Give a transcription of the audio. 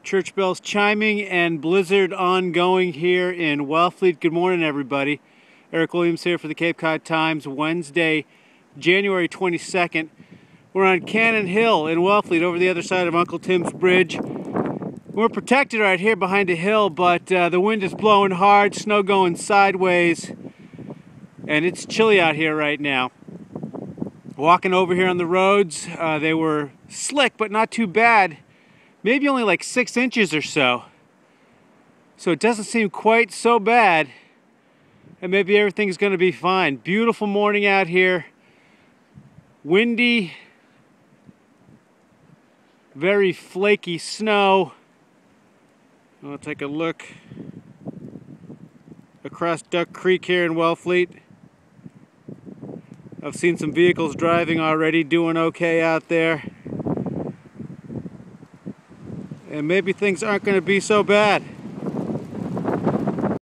Church bells chiming and blizzard ongoing here in Wellfleet. Good morning, everybody. Eric Williams here for the Cape Cod Times. Wednesday, January 22nd. We're on Cannon Hill in Wellfleet over the other side of Uncle Tim's Bridge. We're protected right here behind a hill, but the wind is blowing hard, snow going sideways, and it's chilly out here right now. Walking over here on the roads, they were slick, but not too bad. Maybe only like 6 inches or so. So it doesn't seem quite so bad. And maybe everything's going to be fine. Beautiful morning out here. Windy. Very flaky snow. I'll take a look across Duck Creek here in Wellfleet. I've seen some vehicles driving already, doing okay out there. And maybe things aren't going to be so bad.